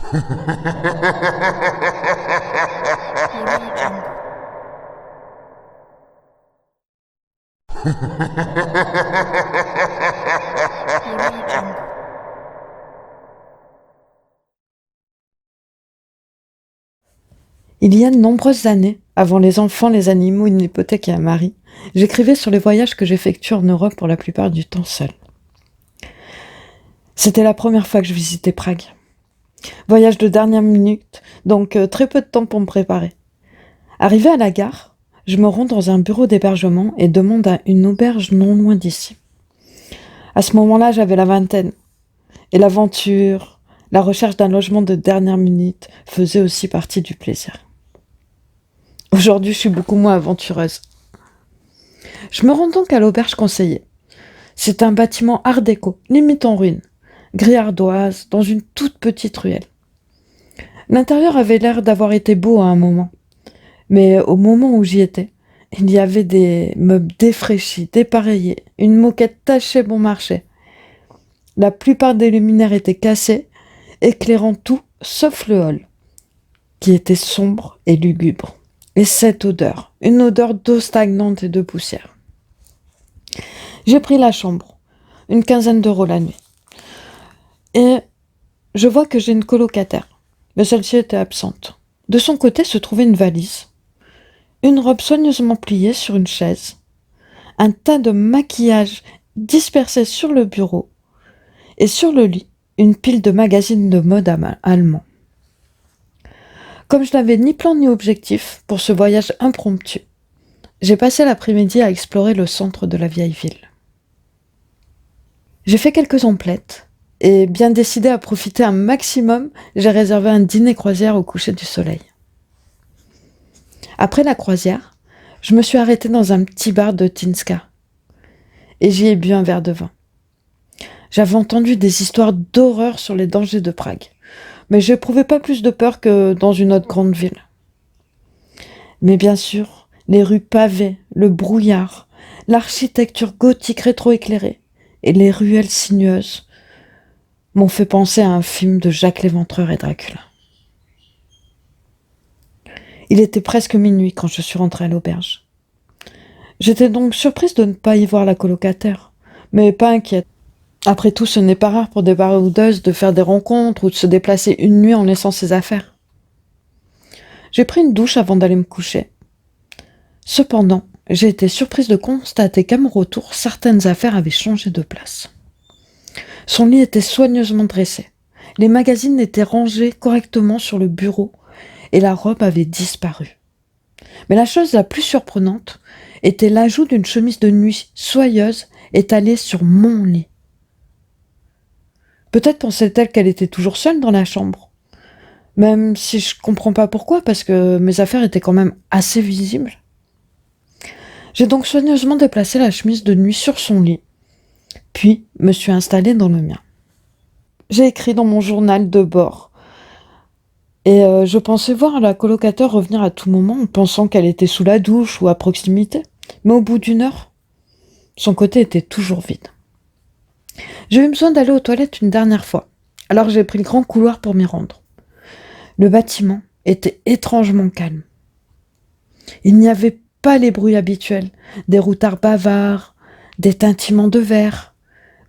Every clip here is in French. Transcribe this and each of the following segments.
Audio Jungle. Audio Jungle. Il y a de nombreuses années, avant les enfants, les animaux, une hypothèque et un mari, j'écrivais sur les voyages que j'effectue en Europe pour la plupart du temps seul. C'était la première fois que je visitais Prague. Voyage de dernière minute, donc très peu de temps pour me préparer. Arrivé à la gare, je me rends dans un bureau d'hébergement et demande à une auberge non loin d'ici. À ce moment-là, j'avais la vingtaine. Et l'aventure, la recherche d'un logement de dernière minute faisait aussi partie du plaisir. Aujourd'hui, je suis beaucoup moins aventureuse. Je me rends donc à l'auberge conseillée. C'est un bâtiment art déco, limite en ruine, gris ardoise, dans une toute petite ruelle. L'intérieur avait l'air d'avoir été beau à un moment, mais au moment où j'y étais, il y avait des meubles défraîchis, dépareillés, une moquette tachée bon marché. La plupart des luminaires étaient cassés, éclairant tout sauf le hall, qui était sombre et lugubre. Et cette odeur, une odeur d'eau stagnante et de poussière. J'ai pris la chambre, une quinzaine d'euros la nuit. Et je vois que j'ai une colocataire, mais celle-ci était absente. De son côté se trouvait une valise, une robe soigneusement pliée sur une chaise, un tas de maquillage dispersé sur le bureau, et sur le lit, une pile de magazines de mode allemands. Comme je n'avais ni plan ni objectif pour ce voyage impromptu, j'ai passé l'après-midi à explorer le centre de la vieille ville. J'ai fait quelques emplettes, et bien décidé à profiter un maximum, j'ai réservé un dîner croisière au coucher du soleil. Après la croisière, je me suis arrêtée dans un petit bar de Tinska, et j'y ai bu un verre de vin. J'avais entendu des histoires d'horreur sur les dangers de Prague, mais je n'éprouvais pas plus de peur que dans une autre grande ville. Mais bien sûr, les rues pavées, le brouillard, l'architecture gothique rétroéclairée et les ruelles sinueuses m'ont fait penser à un film de Jacques l'Éventreur et Dracula. Il était presque minuit quand je suis rentrée à l'auberge. J'étais donc surprise de ne pas y voir la colocataire, mais pas inquiète. Après tout, ce n'est pas rare pour des baroudeuses de faire des rencontres ou de se déplacer une nuit en laissant ses affaires. J'ai pris une douche avant d'aller me coucher. Cependant, j'ai été surprise de constater qu'à mon retour, certaines affaires avaient changé de place. Son lit était soigneusement dressé. Les magazines étaient rangés correctement sur le bureau et la robe avait disparu. Mais la chose la plus surprenante était l'ajout d'une chemise de nuit soyeuse étalée sur mon lit. Peut-être pensait-elle qu'elle était toujours seule dans la chambre. Même si je comprends pas pourquoi, parce que mes affaires étaient quand même assez visibles. J'ai donc soigneusement déplacé la chemise de nuit sur son lit, puis me suis installée dans le mien. J'ai écrit dans mon journal de bord, et je pensais voir la colocataire revenir à tout moment en pensant qu'elle était sous la douche ou à proximité. Mais au bout d'une heure, son côté était toujours vide. J'ai eu besoin d'aller aux toilettes une dernière fois, alors j'ai pris le grand couloir pour m'y rendre. Le bâtiment était étrangement calme. Il n'y avait pas les bruits habituels, des routards bavards, des tintements de verre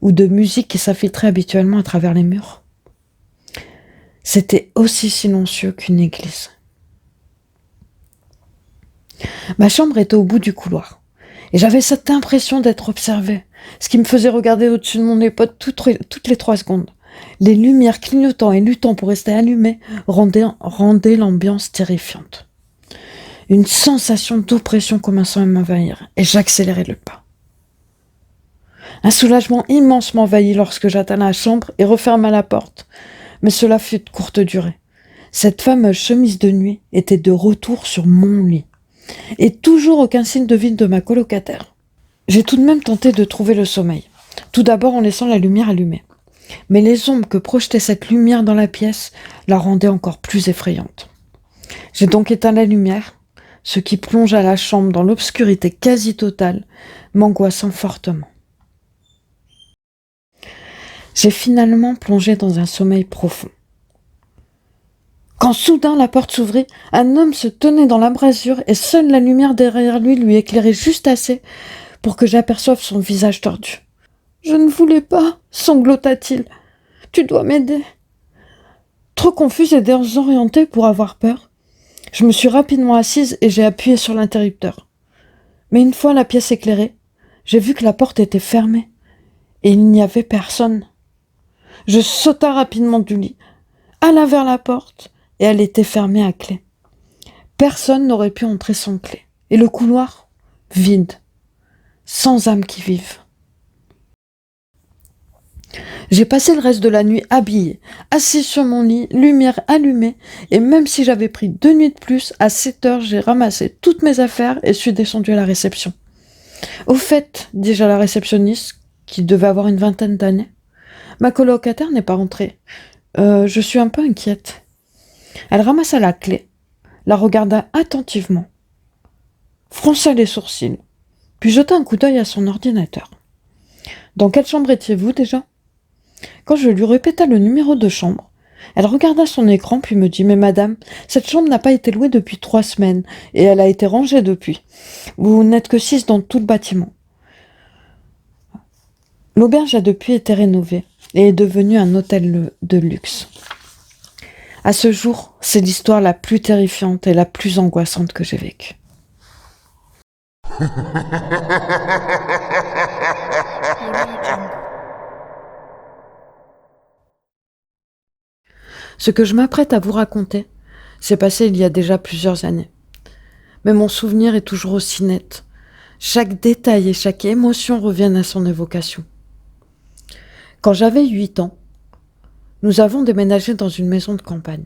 ou de musique qui s'infiltrait habituellement à travers les murs. C'était aussi silencieux qu'une église. Ma chambre était au bout du couloir, et j'avais cette impression d'être observée, ce qui me faisait regarder au-dessus de mon épaule toutes les 3 secondes. Les lumières clignotant et luttant pour rester allumées rendaient l'ambiance terrifiante. Une sensation d'oppression commençait à m'envahir, et j'accélérai le pas. Un soulagement immense m'envahit lorsque j'atteins la chambre et referma la porte, mais cela fut de courte durée. Cette fameuse chemise de nuit était de retour sur mon lit, et toujours aucun signe de vie de ma colocataire. J'ai tout de même tenté de trouver le sommeil, tout d'abord en laissant la lumière allumée. Mais les ombres que projetait cette lumière dans la pièce la rendaient encore plus effrayante. J'ai donc éteint la lumière, ce qui plongea la chambre dans l'obscurité quasi totale, m'angoissant fortement. J'ai finalement plongé dans un sommeil profond. Quand soudain la porte s'ouvrit, un homme se tenait dans l'embrasure et seule la lumière derrière lui éclairait juste assez pour que j'aperçoive son visage tordu. « Je ne voulais pas, sanglota-t-il. Tu dois m'aider. » Trop confuse et désorientée pour avoir peur, je me suis rapidement assise et j'ai appuyé sur l'interrupteur. Mais une fois la pièce éclairée, j'ai vu que la porte était fermée et il n'y avait personne. Je sauta rapidement du lit, alla vers la porte et elle était fermée à clé. Personne n'aurait pu entrer sans clé. Et le couloir, vide, sans âme qui vive. J'ai passé le reste de la nuit habillée, assise sur mon lit, lumière allumée, et même si j'avais pris 2 nuits de plus, à 7 heures, j'ai ramassé toutes mes affaires et suis descendue à la réception. « Au fait, dis-je à la réceptionniste, qui devait avoir une 20aine d'années, ma colocataire n'est pas rentrée. Je suis un peu inquiète. » Elle ramassa la clé, la regarda attentivement, fronça les sourcils, puis jeta un coup d'œil à son ordinateur. « Dans quelle chambre étiez-vous déjà ?» Quand je lui répéta le numéro de chambre, elle regarda son écran puis me dit « Mais madame, cette chambre n'a pas été louée depuis 3 semaines et elle a été rangée depuis. Vous n'êtes que 6 dans tout le bâtiment. » L'auberge a depuis été rénovée et est devenue un hôtel de luxe. À ce jour, c'est l'histoire la plus terrifiante et la plus angoissante que j'ai vécue. Ce que je m'apprête à vous raconter s'est passé il y a déjà plusieurs années. Mais mon souvenir est toujours aussi net. Chaque détail et chaque émotion reviennent à son évocation. Quand j'avais 8 ans, nous avons déménagé dans une maison de campagne.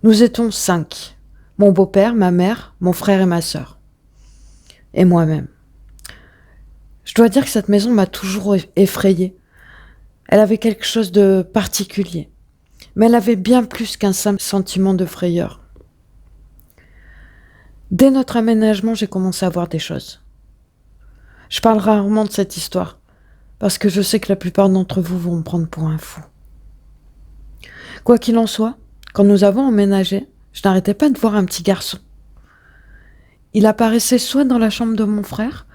Nous étions 5. Mon beau-père, ma mère, mon frère et ma sœur. Et moi-même. Je dois dire que cette maison m'a toujours effrayée. Elle avait quelque chose de particulier. Mais elle avait bien plus qu'un simple sentiment de frayeur. Dès notre aménagement, j'ai commencé à voir des choses. Je parle rarement de cette histoire, parce que je sais que la plupart d'entre vous vont me prendre pour un fou. Quoi qu'il en soit, quand nous avons emménagé, je n'arrêtais pas de voir un petit garçon. Il apparaissait soit dans la chambre de mon frère,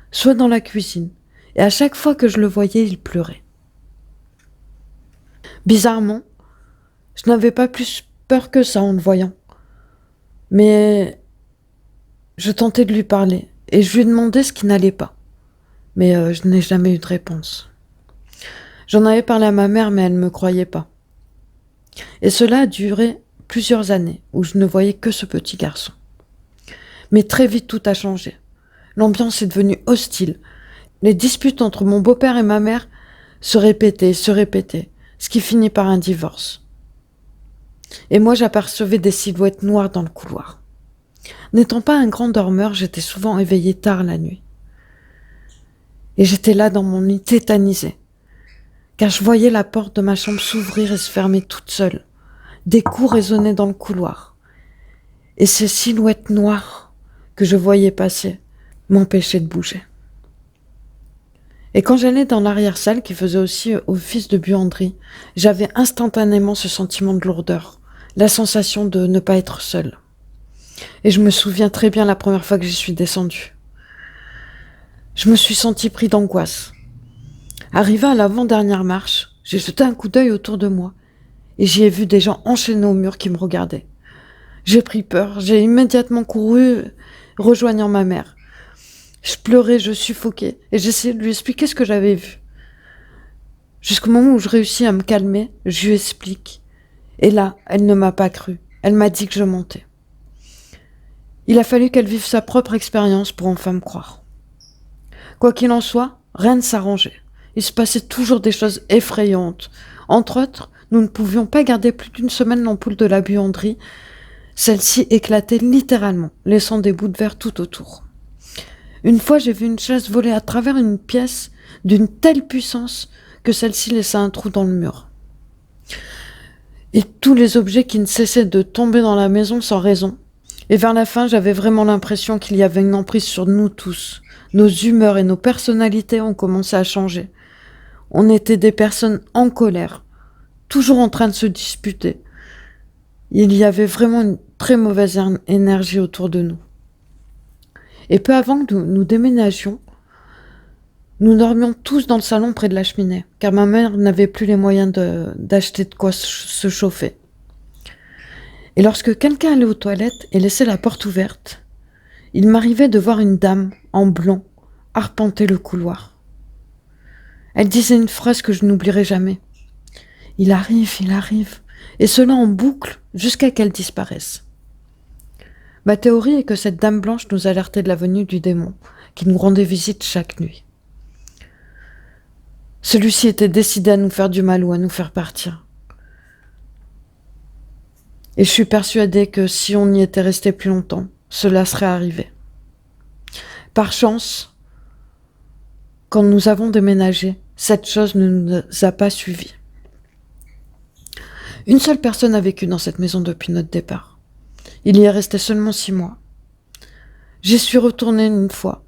soit dans la cuisine, et à chaque fois que je le voyais, il pleurait. Bizarrement, je n'avais pas plus peur que ça en le voyant. Mais je tentais de lui parler et je lui demandais ce qui n'allait pas. Mais je n'ai jamais eu de réponse. J'en avais parlé à ma mère, mais elle ne me croyait pas. Et cela a duré plusieurs années où je ne voyais que ce petit garçon. Mais très vite tout a changé. L'ambiance est devenue hostile. Les disputes entre mon beau-père et ma mère se répétaient, ce qui finit par un divorce. Et moi j'apercevais des silhouettes noires dans le couloir. N'étant pas un grand dormeur, j'étais souvent éveillée tard la nuit. Et j'étais là dans mon lit tétanisée, car je voyais la porte de ma chambre s'ouvrir et se fermer toute seule. Des coups résonnaient dans le couloir. Et ces silhouettes noires que je voyais passer m'empêchaient de bouger. Et quand j'allais dans l'arrière-salle, qui faisait aussi office de buanderie, j'avais instantanément ce sentiment de lourdeur, la sensation de ne pas être seule. Et je me souviens très bien la première fois que j'y suis descendue. Je me suis sentie pris d'angoisse. Arrivée à l'avant-dernière marche, j'ai jeté un coup d'œil autour de moi et j'y ai vu des gens enchaînés au mur qui me regardaient. J'ai pris peur, j'ai immédiatement couru, rejoignant ma mère. Je pleurais, je suffoquais et j'essayais de lui expliquer ce que j'avais vu. Jusqu'au moment où je réussis à me calmer, je lui explique. Et là, elle ne m'a pas cru. Elle m'a dit que je mentais. Il a fallu qu'elle vive sa propre expérience pour enfin me croire. Quoi qu'il en soit, rien ne s'arrangeait. Il se passait toujours des choses effrayantes. Entre autres, nous ne pouvions pas garder plus d'1 semaine l'ampoule de la buanderie. Celle-ci éclatait littéralement, laissant des bouts de verre tout autour. Une fois, j'ai vu une chaise voler à travers une pièce d'une telle puissance que celle-ci laissa un trou dans le mur. Et tous les objets qui ne cessaient de tomber dans la maison sans raison. Et vers la fin, j'avais vraiment l'impression qu'il y avait une emprise sur nous tous. Nos humeurs et nos personnalités ont commencé à changer. On était des personnes en colère, toujours en train de se disputer. Il y avait vraiment une très mauvaise énergie autour de nous. Et peu avant que nous déménagions, nous dormions tous dans le salon près de la cheminée, car ma mère n'avait plus les moyens d'acheter de quoi se chauffer. Et lorsque quelqu'un allait aux toilettes et laissait la porte ouverte, il m'arrivait de voir une dame en blanc arpenter le couloir. Elle disait une phrase que je n'oublierai jamais. Il arrive, et cela en boucle jusqu'à qu'elle disparaisse. Ma théorie est que cette dame blanche nous alertait de la venue du démon, qui nous rendait visite chaque nuit. Celui-ci était décidé à nous faire du mal ou à nous faire partir. Et je suis persuadée que si on y était resté plus longtemps, cela serait arrivé. Par chance, quand nous avons déménagé, cette chose ne nous a pas suivis. Une seule personne a vécu dans cette maison depuis notre départ. Il y est resté seulement 6 mois. J'y suis retournée une fois,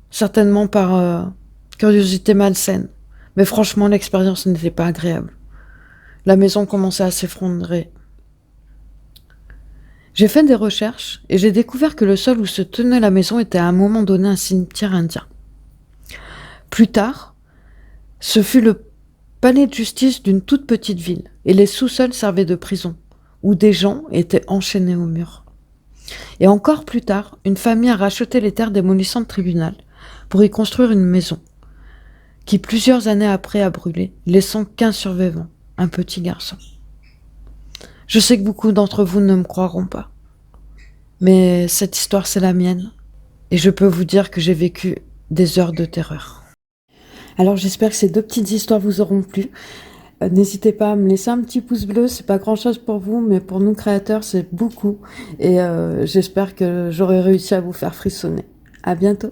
certainement par curiosité malsaine, mais franchement l'expérience n'était pas agréable. La maison commençait à s'effondrer. J'ai fait des recherches et j'ai découvert que le sol où se tenait la maison était à un moment donné un cimetière indien. Plus tard, ce fut le palais de justice d'une toute petite ville et les sous-sols servaient de prison, où des gens étaient enchaînés au mur. Et encore plus tard, une famille a racheté les terres démolissant le tribunal pour y construire une maison, qui plusieurs années après a brûlé, laissant qu'un survivant, un petit garçon. Je sais que beaucoup d'entre vous ne me croiront pas, mais cette histoire c'est la mienne, et je peux vous dire que j'ai vécu des heures de terreur. Alors j'espère que ces 2 petites histoires vous auront plu. N'hésitez pas à me laisser un petit pouce bleu, c'est pas grand chose pour vous, mais pour nous créateurs c'est beaucoup, et j'espère que j'aurai réussi à vous faire frissonner. À bientôt.